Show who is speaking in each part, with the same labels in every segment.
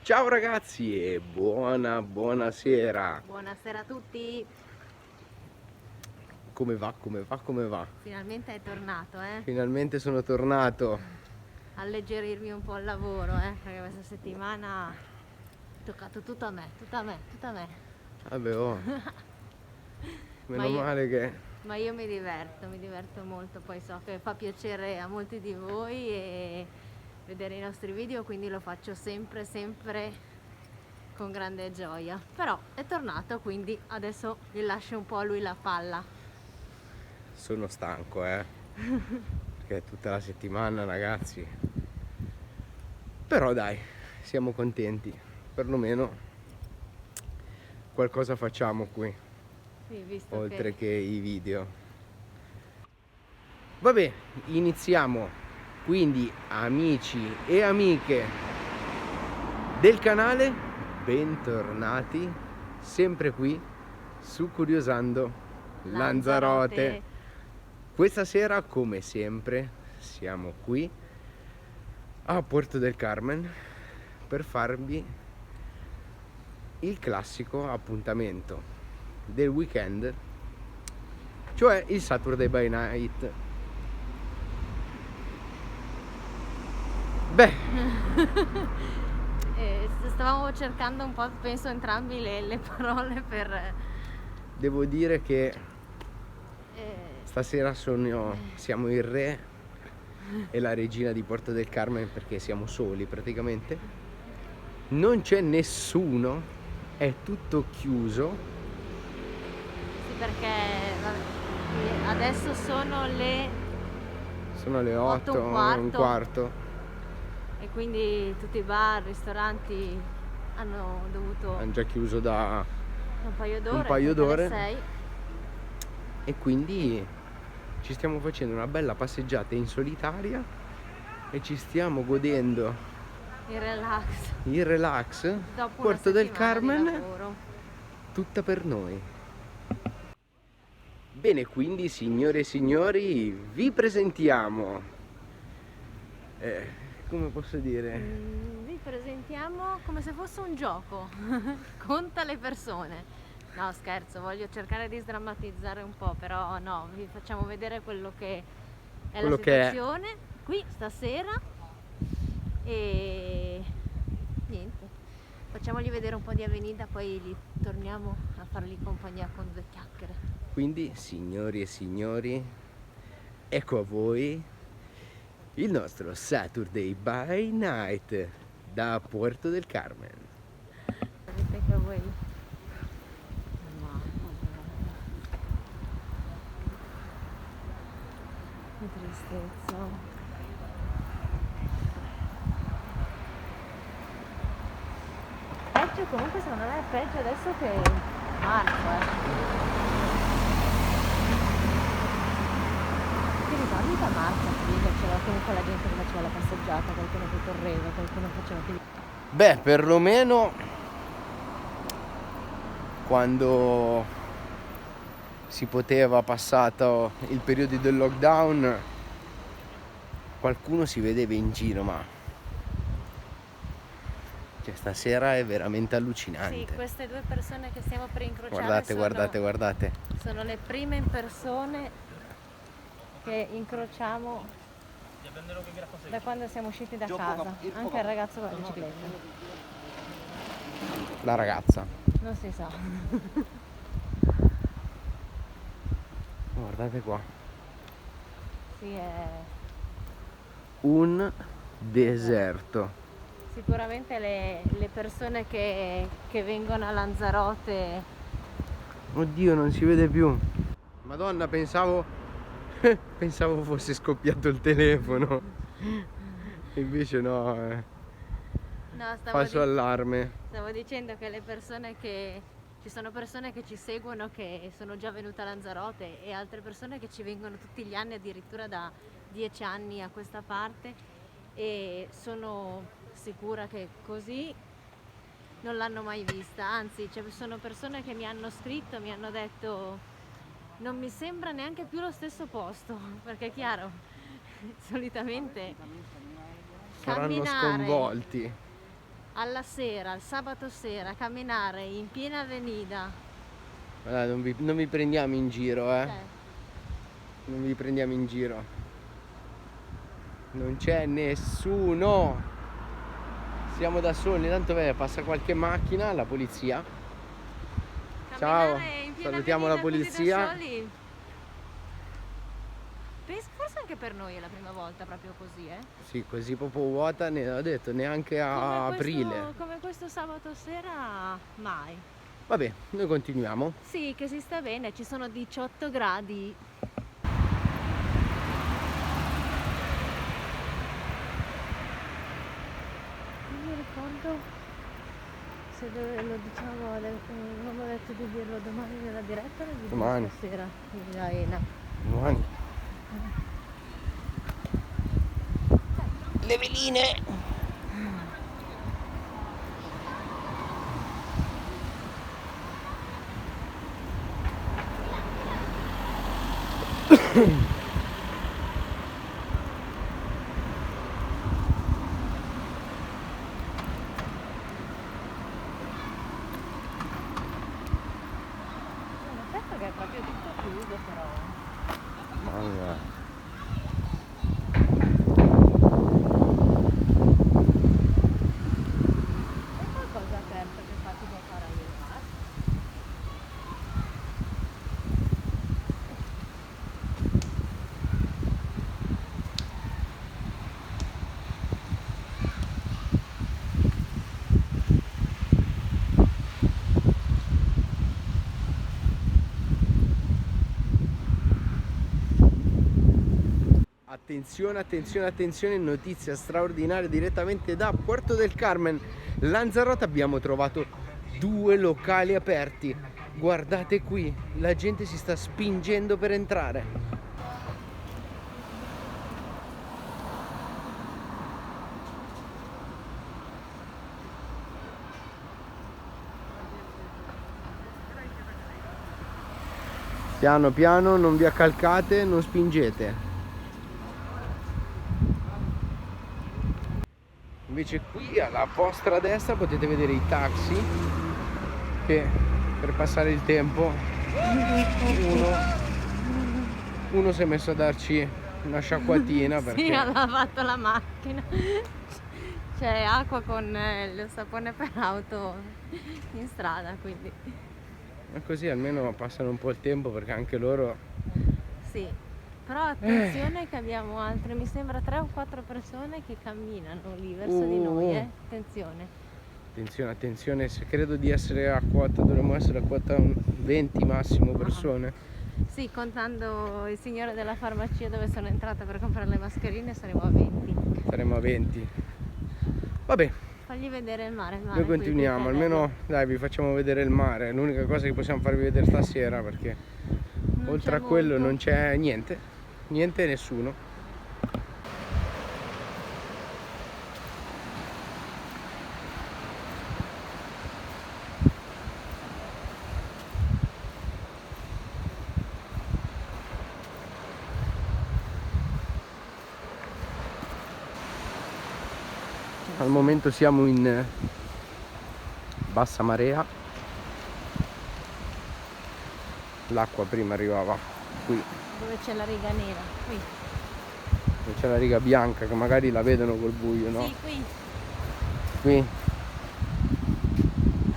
Speaker 1: Ciao ragazzi e buonasera.
Speaker 2: Buonasera a tutti,
Speaker 1: Come va? Come va? Come va?
Speaker 2: finalmente è tornato,
Speaker 1: Finalmente sono tornato.
Speaker 2: alleggerirmi un po' il lavoro, perché questa settimana è toccato tutto a me, tutto a me, tutto a me.
Speaker 1: Vabbè, oh,
Speaker 2: Ma
Speaker 1: meno
Speaker 2: io,
Speaker 1: male che
Speaker 2: ma io mi diverto molto, poi so che fa piacere a molti di voi e vedere i nostri video, quindi lo faccio sempre, sempre con grande gioia. Però è tornato, quindi adesso gli lascio un po' a lui la palla.
Speaker 1: sono stanco, perché è tutta la settimana, ragazzi. Però dai, siamo contenti. Perlomeno qualcosa facciamo qui,
Speaker 2: Sì, visto
Speaker 1: oltre
Speaker 2: che
Speaker 1: che i video. Vabbè, iniziamo. Quindi, amici e amiche del canale, bentornati sempre qui su Curiosando Lanzarote. Questa sera, come sempre, siamo qui a Puerto del Carmen per farvi il classico appuntamento del weekend, cioè il Saturday by Night. Beh,
Speaker 2: stavamo cercando un po', penso entrambi le parole per
Speaker 1: devo dire che
Speaker 2: eh,
Speaker 1: stasera siamo il re e la regina di Porto del Carmen, perché siamo soli praticamente. Non c'è nessuno, è tutto chiuso.
Speaker 2: sì, perché vabbè, adesso sono le
Speaker 1: Sono le
Speaker 2: 8
Speaker 1: 8,
Speaker 2: e un
Speaker 1: un
Speaker 2: quarto
Speaker 1: quarto.
Speaker 2: e quindi tutti i bar, ristoranti hanno dovuto
Speaker 1: Hanno già chiuso da
Speaker 2: un paio d'ore,
Speaker 1: un paio
Speaker 2: perché alle
Speaker 1: d'ore
Speaker 2: 6
Speaker 1: e quindi ci stiamo facendo una bella passeggiata in solitaria e ci stiamo godendo
Speaker 2: il relax
Speaker 1: il relax.
Speaker 2: dopo una
Speaker 1: Porto del
Speaker 2: settimana di
Speaker 1: Carmen,
Speaker 2: lavoro.
Speaker 1: tutta per noi. Bene, quindi signore e signori, vi presentiamo, come posso dire,
Speaker 2: Vi presentiamo come se fosse un gioco. Conta le persone. No, scherzo, voglio cercare di sdrammatizzare un po', però no, vi facciamo vedere quello che è la
Speaker 1: quello che è.
Speaker 2: situazione qui stasera e niente. Facciamogli vedere un po' di Avenida, poi li torniamo a fargli compagnia con due chiacchiere.
Speaker 1: Quindi, signori e signori, ecco a voi il nostro Saturday by Night da Puerto del Carmen.
Speaker 2: Vedete che voi... Che tristezza. Peggio comunque secondo me è peggio adesso che marzo. Ti ricordi da marzo, aprile, c'era comunque la gente che faceva la passeggiata, qualcuno che correva, qualcuno faceva più.
Speaker 1: Beh, perlomeno quando si poteva, passato il periodo del lockdown, qualcuno si vedeva in giro, ma cioè, stasera è veramente
Speaker 2: Sì,
Speaker 1: allucinante.
Speaker 2: queste due persone che stiamo per incrociare
Speaker 1: Guardate, guardate, guardate.
Speaker 2: sono le prime persone che incrociamo da quando siamo usciti da casa, anche il ragazzo con la bicicletta.
Speaker 1: La ragazza.
Speaker 2: Non si sa.
Speaker 1: Guardate qua.
Speaker 2: Sì, è
Speaker 1: Un deserto.
Speaker 2: sicuramente le persone che vengono a Lanzarote.
Speaker 1: Oddio, non si vede più. Madonna, pensavo pensavo fosse scoppiato il telefono. Invece no,
Speaker 2: No,
Speaker 1: falso allarme.
Speaker 2: stavo dicendo che ci sono persone che ci seguono che sono già venute a Lanzarote e altre persone che ci vengono tutti gli anni, addirittura da 10 anni a questa parte, e sono sicura che così non l'hanno mai vista. Anzi, ci sono persone che mi hanno scritto, mi hanno detto non mi sembra neanche più lo stesso posto, perché è chiaro, solitamente
Speaker 1: Saranno
Speaker 2: camminare
Speaker 1: sconvolti.
Speaker 2: alla sera, il sabato sera, camminare in piena avenida.
Speaker 1: Guarda, non vi prendiamo in giro,
Speaker 2: Cioè,
Speaker 1: non vi prendiamo in giro, non c'è nessuno, siamo da soli, tanto passa qualche macchina, la polizia. Ciao,
Speaker 2: camminare in piena
Speaker 1: salutiamo la
Speaker 2: avenida così
Speaker 1: polizia.
Speaker 2: da soli. Forse anche per noi è la prima volta proprio così,
Speaker 1: Sì, così proprio vuota, ho detto, neanche a aprile.
Speaker 2: Come questo sabato sera, mai.
Speaker 1: Vabbè, noi continuiamo.
Speaker 2: Sì, che si sta bene, ci sono 18 gradi. Non mi ricordo se lo diciamo, non ho detto di dirlo domani nella diretta o di
Speaker 1: Domani.
Speaker 2: stasera nella Ena.
Speaker 1: Domani. Le veline.
Speaker 2: Certo che è proprio tutto chiuso però.
Speaker 1: Mamma.
Speaker 2: È qualcosa aperto che fa tipo fare il bar?
Speaker 1: Attenzione, attenzione, attenzione, notizia straordinaria direttamente da Puerto del Carmen, Lanzarote. Abbiamo trovato 2 locali aperti. Guardate qui, la gente si sta spingendo per entrare. Piano piano, non vi accalcate, non spingete. Invece qui alla vostra destra potete vedere i taxi che per passare il tempo uno si è messo a darci una sciacquatina perché
Speaker 2: Sì, ha lavato la macchina. C'è acqua con lo sapone per auto in strada, quindi
Speaker 1: e così almeno passano un po' il tempo perché anche loro.
Speaker 2: sì. Però attenzione che abbiamo altre, mi sembra 3 o 4 persone che camminano lì verso di noi, attenzione.
Speaker 1: Attenzione, attenzione, se credo di essere a quota, dovremmo essere a quota 20 massimo persone.
Speaker 2: Sì, contando il signore della farmacia dove sono entrata per comprare le mascherine saremo a 20.
Speaker 1: Saremo a 20. Vabbè,
Speaker 2: Fagli vedere il mare
Speaker 1: noi continuiamo,
Speaker 2: qui, che è
Speaker 1: almeno dai, vi facciamo vedere il mare, è l'unica cosa che possiamo farvi vedere stasera perché
Speaker 2: bello. Non
Speaker 1: oltre
Speaker 2: c'è
Speaker 1: a quello
Speaker 2: molto.
Speaker 1: non c'è niente, niente e nessuno. Al momento siamo in bassa marea, l'acqua prima arrivava qui,
Speaker 2: Dove c'è la riga nera? Qui.
Speaker 1: non c'è la riga bianca che magari la vedono col buio, no?
Speaker 2: Sì, qui.
Speaker 1: Qui,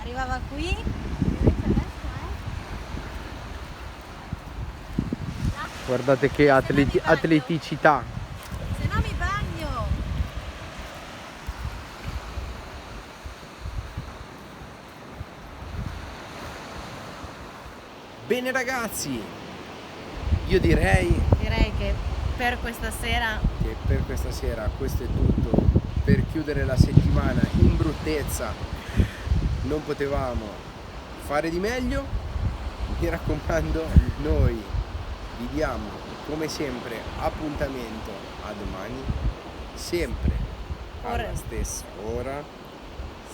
Speaker 2: Arrivava qui. Invece adesso
Speaker 1: guardate che atleticità.
Speaker 2: se no mi bagno.
Speaker 1: Bene ragazzi, io direi
Speaker 2: Direi che per questa sera
Speaker 1: che per questa sera questo è tutto. Per chiudere la settimana in bruttezza non potevamo fare di meglio. Mi raccomando, noi vi diamo come sempre appuntamento a domani, sempre alla stessa ora,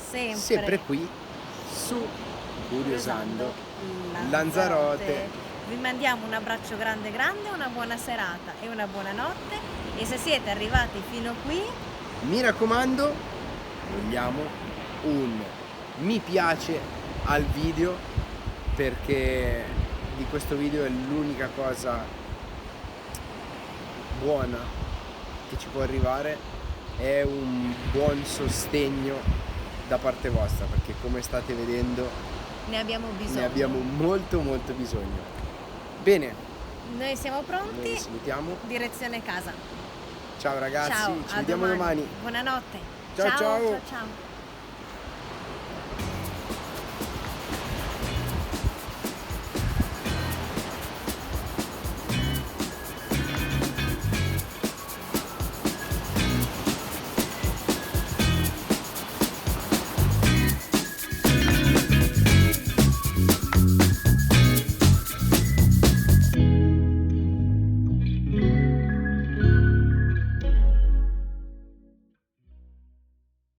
Speaker 1: sempre qui su Curiosando Lanzarote.
Speaker 2: Vi mandiamo un abbraccio grande grande, una buona serata e una buona notte, e se siete arrivati fino qui
Speaker 1: Mi raccomando, vogliamo un mi piace al video, perché di questo video è l'unica cosa buona che ci può arrivare, è un buon sostegno da parte vostra, perché come state vedendo
Speaker 2: Ne abbiamo bisogno.
Speaker 1: ne abbiamo molto bisogno. Bene,
Speaker 2: Noi siamo
Speaker 1: noi
Speaker 2: pronti,
Speaker 1: vi salutiamo.
Speaker 2: direzione casa.
Speaker 1: Ciao ragazzi,
Speaker 2: Ciao,
Speaker 1: ci
Speaker 2: a
Speaker 1: vediamo domani.
Speaker 2: Buonanotte.
Speaker 1: Ciao, ciao.
Speaker 2: ciao.